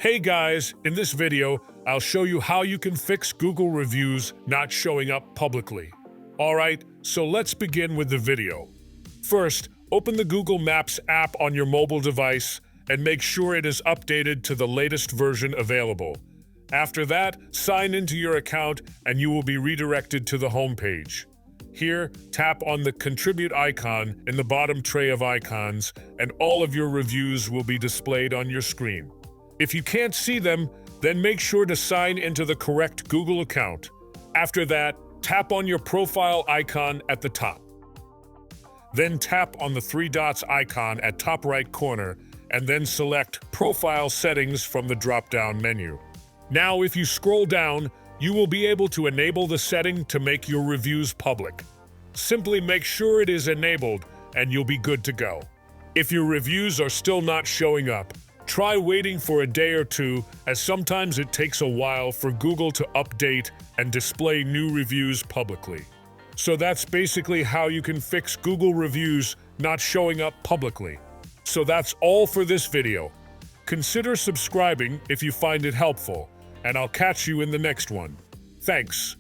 Hey guys, in this video, I'll show you how you can fix Google reviews not showing up publicly. Alright, so let's begin with the video. First, open the Google Maps app on your mobile device and make sure it is updated to the latest version available. After that, sign into your account and you will be redirected to the home page. Here, tap on the Contribute icon in the bottom tray of icons, and all of your reviews will be displayed on your screen. If you can't see them, then make sure to sign into the correct Google account. After that, tap on your profile icon at the top. Then tap on the three dots icon at top right corner, and then select Profile Settings from the drop-down menu. Now, if you scroll down, you will be able to enable the setting to make your reviews public. Simply make sure it is enabled, and you'll be good to go. If your reviews are still not showing up, try waiting for a day or two, as sometimes it takes a while for Google to update and display new reviews publicly. So that's basically how you can fix Google reviews not showing up publicly. So that's all for this video. Consider subscribing if you find it helpful, and I'll catch you in the next one. Thanks.